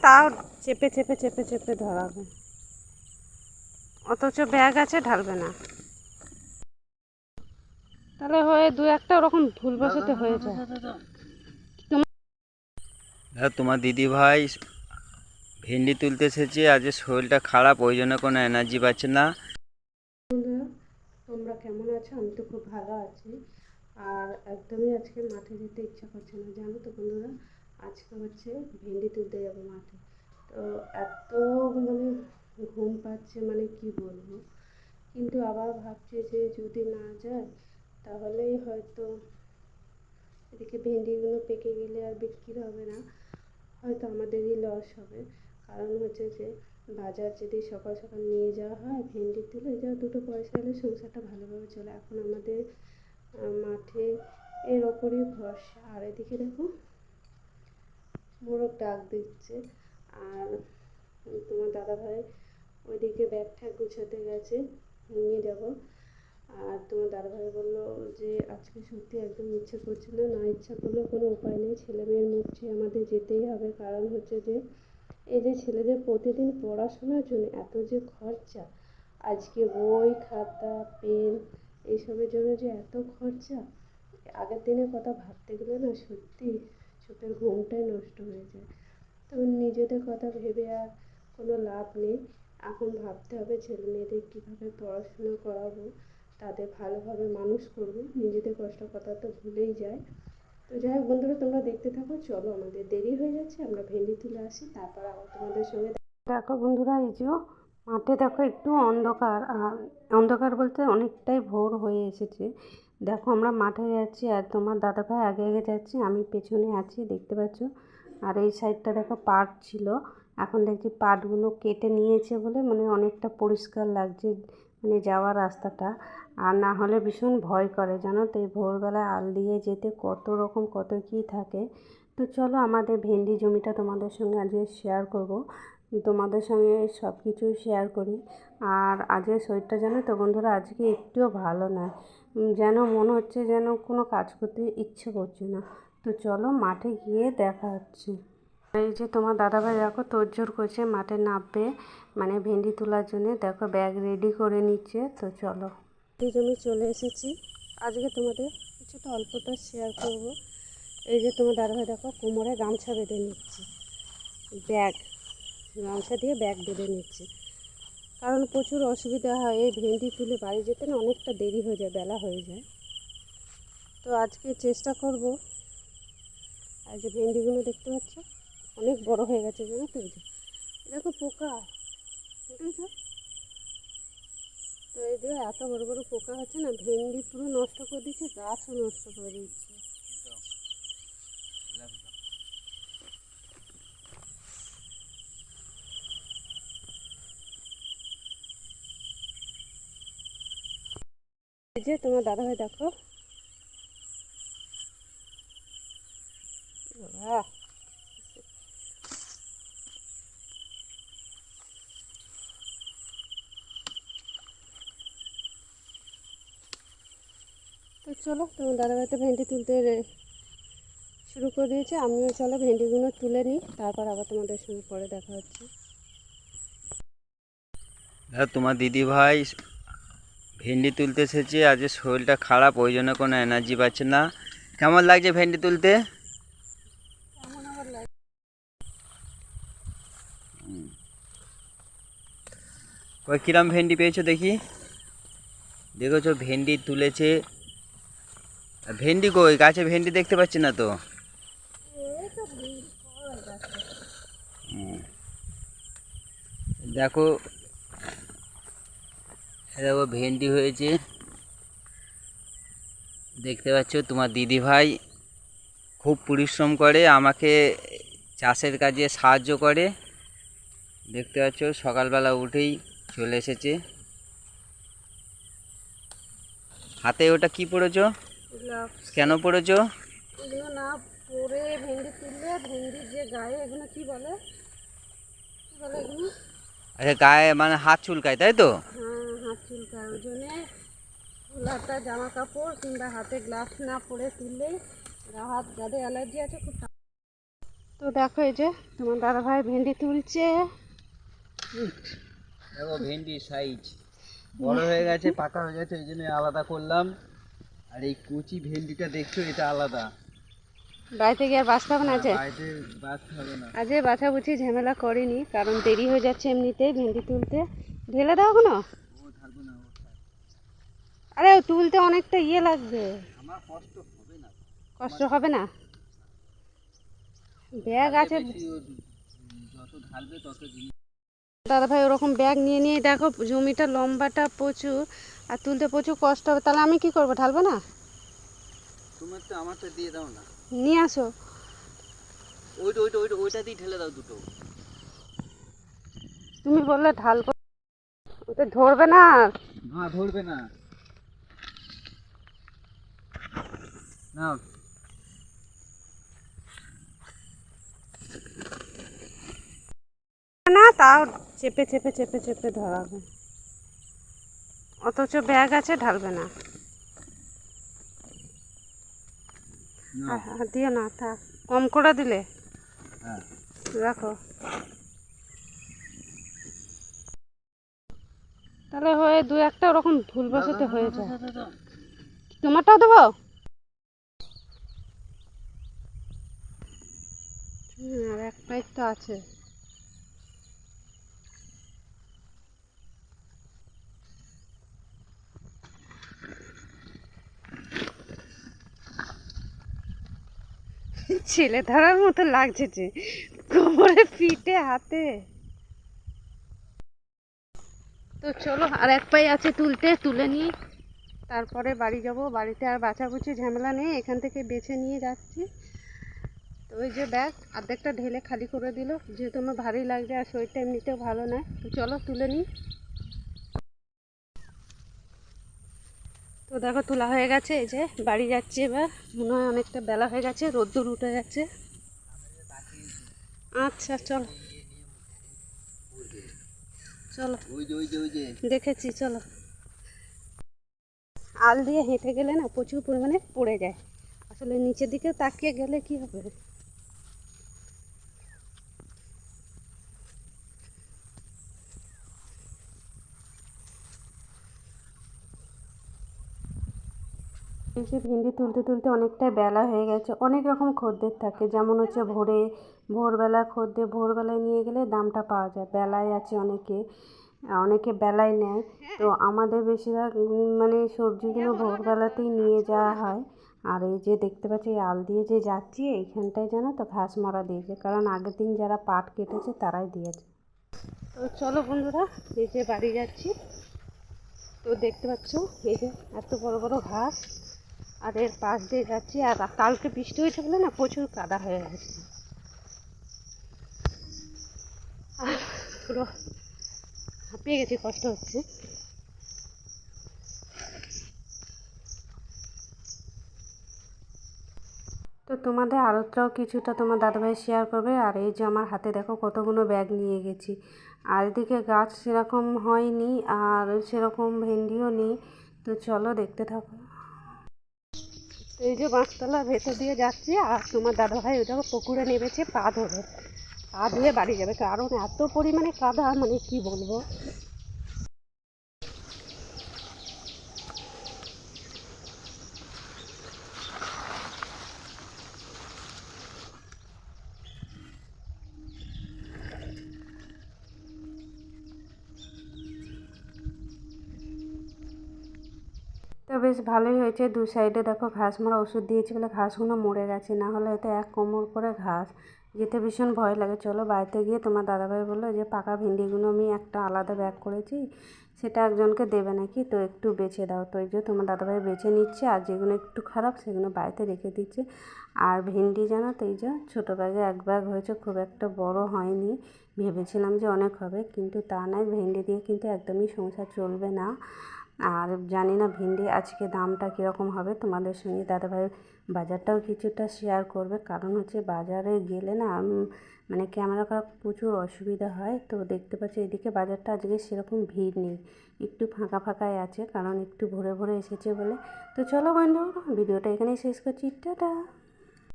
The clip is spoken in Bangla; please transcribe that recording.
তাও চেপে চেপে চেপে চেপে ধরাবে, অথচ ব্যাগ আছে ঢালবে না। তাহলে হয়ে দু একটা ওরকম ভুলবশত হয়ে যায়। তোমার দিদি ভাই ভেন্ডি তুলতে এসেছে, আজকে শরীরটা খারাপ, ওই জন্য কোনো এনার্জি পাচ্ছে না। বন্ধুরা, তোমরা কেমন আছো? আমি তো খুব ভালো আছি। আর একদমই আজকে মাঠে যেতে ইচ্ছা করছে না, জানো তো বন্ধুরা। আজকে হচ্ছে ভেন্ডি তুলতে যাবো মাঠে। তো এত মানে ঘুম পাচ্ছে, মানে কি বলবো। কিন্তু আবার ভাবছি যে যদি না যায় তাহলেই হয়তো এদিকে ভেন্ডিগুলো পেকে গেলে আর বিক্রি হবে না, হয়তো আমাদেরই লস হবে। কারণ হচ্ছে যে বাজার যদি সকাল সকাল নিয়ে যাওয়া হয় ভেন্ডি তুলে, যা দুটো পয়সা এলে সংসারটা ভালোভাবে চলে। এখন আমাদের মাঠে এর ওপরই ভরসা। আর এদিকে দেখো মোরগ ডাক দিচ্ছে। আর তোমার দাদাভাই ওইদিকে ব্যাগ ঠ্যাগ গুছোতে গেছে, নিয়ে যাব। আর তোমার দাদাভাই বললো যে আজকে সত্যি একদম ইচ্ছে করছে না, না ইচ্ছা করলেও কোনো উপায় নেই, ছেলে মেয়ের মুখ চেয়ে আমাদের যেতেই হবে। কারণ হচ্ছে যে এই যে ছেলেদের প্রতিদিন পড়াশোনার জন্য এত যে খরচা, আজকে বই খাতা পেন এইসবের জন্য যে এত খরচা, আগের দিনের কথা ভাবতে গেলে না সত্যি চোখের ঘুমটাই নষ্ট হয়ে যায়। তো নিজেদের কথা ভেবে আর কোনো লাভ নেই। এখন ভাবতে হবে ছেলে মেয়েদের কীভাবে পড়াশোনা করাবো, তাদের ভালোভাবে মানুষ করবো। নিজেদের কষ্টের কথা তো ভুলেই যায়। তো যাই হোক বন্ধুরা, তোমরা দেখতে থাকো। চলো, আমাদের দেরি হয়ে যাচ্ছে, আমরা ভেন্ডি তুলে আসি, তারপর আবার তোমাদের সঙ্গে দেখো। বন্ধুরা, এই যে মাঠে দেখো একটু অন্ধকার, আর অন্ধকার বলতে অনেকটাই ভোর হয়ে এসেছে। দেখো আমরা মাঠে যাচ্ছি আর তোমার দাদাভাই আগে আগে যাচ্ছে, আমি পেছনে আছি, দেখতে পাচ্ছ। আর এই সাইডটা দেখো পাট ছিল, এখন দেখছি পাটগুলো কেটে নিয়েছে বলে মানে অনেকটা পরিষ্কার লাগছে, মানে যাওয়ার রাস্তাটা। আর না হলে ভীষণ ভয় করে, জানো তো, এই ভোরবেলায় আল দিয়ে যেতে কত রকম কত কী থাকে। তো চলো আমাদের ভেন্ডি জমিটা তোমাদের সঙ্গে আজকে শেয়ার করব, তোমাদের সঙ্গে সব কিছুই শেয়ার করি। আর আজকে শরীরটা জানো তো বন্ধুরা, আজকে একটুও ভালো না, যেন মনে হচ্ছে যেন কোনো কাজ করতে ইচ্ছে করছে না। তো চলো মাঠে গিয়ে দেখা হচ্ছে। এই যে তোমার দাদাভাই দেখো তোড়জোড় করছে মাঠে নামবে, মানে ভেন্ডি তোলার জন্য। দেখো ব্যাগ রেডি করে নিচ্ছে। তো চলো, এই জমি চলে এসেছি। আজকে তোমাদের কিছুটা অল্পটা শেয়ার করব। এই যে তোমার দাদাভাই দেখো কোমরে গামছা বেঁধে নিচ্ছে, ব্যাগ গামছা দিয়ে ব্যাগ বেঁধে নিচ্ছে। কারণ প্রচুর অসুবিধা হয়, এই ভেন্ডি তুলে বাড়ি যেতে না অনেকটা দেরি হয়ে যায়, বেলা হয়ে যায়। তো আজকে চেষ্টা করব। আর যে ভেন্ডিগুলো দেখতে পাচ্ছ অনেক বড় হয়ে গেছে, জানো তো। এই যে দেখো পোকা, বুঝেছ তো, এই যে এত বড় বড় পোকা হচ্ছে না, ভেন্ডি পুরো নষ্ট করে দিচ্ছে, গাছও নষ্ট করে দিচ্ছে। এই যে তোমার দাদাভাই দেখো, বাহ, তো চলো তোমার দাদাভাই তো ভেন্ডি তুলতে শুরু করে দিয়েছে, আমিও চলো ভেন্ডিগুলো তুলে নিই, তারপর আবার তোমাদের সঙ্গে পরে দেখা হচ্ছে। তোমার দিদি ভাই ভেন্ডি তুলতে এসেছে, আজকে শরীরটা খারাপ, ওই জন্য কোনো এনার্জি পাচ্ছে না। কেমন লাগছে ভেন্ডি তুলতে? কই কিরম ভেন্ডি পেয়েছো দেখি? দেখেছো ভেন্ডি তুলেছে। ভেন্ডি কই গাছে ভেন্ডি দেখতে পাচ্ছি না তো। দেখো, দেখো ভেন্ডি হয়েছে, দেখতে পাচ্ছ। তোমার দিদি ভাই খুব পরিশ্রম করে, আমাকে চাষের কাজে সাহায্য করে। দেখতে পাচ্ছ সকালবেলা উঠেই চলে এসেছে। হাতে ওটা কি পড়েছো? কেন পড়েছো? এগুলো না পরে ভেন্ডি তুললে ভেন্ডির যে গায়ে, এগুলো কি বলে, কি বলে এগুলো? আচ্ছা, গায়ে মানে হাত চুলকায়, তাই তো? হ্যাঁ, হাত চুলকায়, ওই জন্যে ফুলাটা জামা কাপড় কিংবা হাতে গ্লাভস না পরে তুললেই, গা হাত যাদের অ্যালার্জি আছে খুব তো দেখো এই যে তোমার দাদা ভাই ভেন্ডি তুলছে। দেখো ভেন্ডির সাইজ বড় হয়ে গেছে, পাকা হয়ে গেছে, এই জন্য আলাদা করলাম। আর এই কচি ভেন্ডিটা দেখছো, এটা আলাদা। বাড়িতে গিয়ে আর বাঁচতে হবে না যে, বাড়িতে বাঁচতে হবে না। আজ বাছাবুছি ঝামেলা করিনি, কারণ দেরি হয়ে যাচ্ছে এমনিতেই ভেন্ডি তুলতে। ঢেলে দাও কোনো। ও থাকবো না, ও থাক। আরে তুলতে অনেকটা ইয়ে লাগবে। আমার কষ্ট হবে না। কষ্ট হবে না, ব্যাগ ঢাললে আছে। বেশি যত ঢালবে তত জিনিস। দাদা ভাই ওরকম ব্যাগ নিয়ে নিয়ে দেখো, জমিটা লম্বাটা প্রচুর, আর তুলতে প্রচুর কষ্ট হবে। তাহলে আমি কি করবো, ঢালবো না? তোমার তো আমারটা দিয়ে দাও না। নিয়ে আসো। ওইটা ওইটা ওইটা ওইটা দিয়ে ঢেলে দাও দুটো। তুমি বললে ঢালবো, ওটা ধরবে না। না ধরবে না। নাও। না, তাও চেপে চেপে চেপে চেপে ধরাবে, অথচ ব্যাগ আছে, ঢালবে না। নাও। আর দিও না, থাক, কম করে দিলে। হ্যাঁ। রাখো। তাহলে হয়ে দু একটা ওরকম ভুল বসতে হয়ে যায়। তোমারটাও দেবো। আর এক পাইপ তো আছে। ছেলে ধরার মতো লাগছে যে, কোমরে পিঠে হাতে। তো চলো, আর এক পাই আছে তুলতে, তুলে নিই, তারপরে বাড়ি যাব। বাড়িতে আর বাছাবুছি ঝামেলা নেই, এখান থেকে বেছে নিয়ে যাচ্ছি। তো ওই যে ব্যাগ অর্ধেকটা ঢেলে খালি করে দিল, যেহেতু আমার ভারী লাগছে আর শরীরটা এমনিতেও ভালো নয়। তো চলো তুলে নিই। তো দেখো তোলা হয়ে গেছে, এই যে বাড়ি যাচ্ছি এবার। মনে হয় অনেকটা বেলা হয়ে গেছে, রোদ্দুর উঠে যাচ্ছে। আচ্ছা চলো চলো, ওই যে ওই যে ওই যে দেখেছি, চলো। আল দিয়ে হেঁটে গেলে না প্রচুর পরিমাণে পড়ে যায়, আসলে নিচের দিকে তাকিয়ে গেলে কি হবে। এসে ভেন্ডি তুলতে তুলতে অনেকটাই বেলা হয়ে গেছে। অনেক রকম খদ্দের থাকে, যেমন হচ্ছে ভোরবেলা খদ্দের, ভোরবেলায় নিয়ে গেলে দামটা পাওয়া যায়। বেলায় আছে অনেকে, অনেকে বেলায় নেয়। তো আমাদের বেশিরভাগ মানে সবজিগুলো ভোরবেলাতেই নিয়ে যাওয়া হয়। আর এই যে দেখতে পাচ্ছি, এই আল দিয়ে যে যাচ্ছি, এইখানটায় জানো তো ঘাস মরা দিয়েছে, কারণ আগের দিন যারা পাট কেটেছে তারাই দিয়েছে। তো চলো বন্ধুরা, এই যে বাড়ি যাচ্ছি। তো দেখতে পাচ্ছ এই যে এত বড় বড় ঘাস, আর এর পাশ দিয়ে যাচ্ছি। আর কালকে বৃষ্টি হয়েছে বলে না প্রচুর কাদা হয়ে গেছে, পুরো হাঁপিয়ে গেছি, কষ্ট হচ্ছে। তো তোমাদের আরতটাও কিছুটা তোমার দাদাভাই শেয়ার করবে। আর এই যে আমার হাতে দেখো কতগুলো ব্যাগ নিয়ে গেছি। আর এদিকে গাছ সেরকম হয়নি, আর সেরকম ভেন্ডিও নেই। তো চলো দেখতে থাকো। তো এই যে বাঁশতলার ভেতর দিয়ে যাচ্ছি, আর তোমার দাদাভাই ওই দেখো পুকুরে নেমেছে পা ধরে, পা ধুয়ে বাড়ি যাবে, কারণ এত পরিমাণে কাদা, মানে কি বলবো। তো বেশ ভালোই হয়েছে, দু সাইডে দেখো ঘাস মারা ওষুধ দিয়েছি বলে ঘাসগুলো মরে গেছে, না হলে হয়তো এক কোমর করে ঘাস, যেতে ভীষণ ভয় লাগে। চলো বাড়িতে গিয়ে তোমার দাদাভাই বললো যে পাকা ভেন্ডিগুলো আমি একটা আলাদা ব্যাগ করেছি, সেটা একজনকে দেবে নাকি, তো একটু বেছে দাও। তো এই যে তোমার দাদাভাই বেছে নিচ্ছে, আর যেগুলো একটু খারাপ সেগুলো বাড়িতে রেখে দিচ্ছে। আর ভেন্ডি জানো তো, এই যে ছোটো ব্যাগে এক ব্যাগ হয়েছে, খুব একটা বড় হয়নি। ভেবেছিলাম যে অনেক হবে, কিন্তু তা নয়। ভেন্ডি দিয়ে কিন্তু একদমই সংসার চলবে না। আর জানি না ভেন্ডি আজকে দামটা কীরকম হবে, তোমাদের সঙ্গে দাদাভাই বাজারটাও কিছুটা শেয়ার করবে, কারণ হচ্ছে বাজারে গেলে না মানে ক্যামেরা করা প্রচুর অসুবিধা হয়। তো দেখতে পাচ্ছি এদিকে বাজারটা আজকে সেরকম ভিড় নেই, একটু ফাঁকা ফাঁকাই আছে, কারণ একটু ভোরে ভোরে এসেছে বলে। তো চলো বন্ধু, ভিডিওটা এখানেই শেষ করছি, টাটা।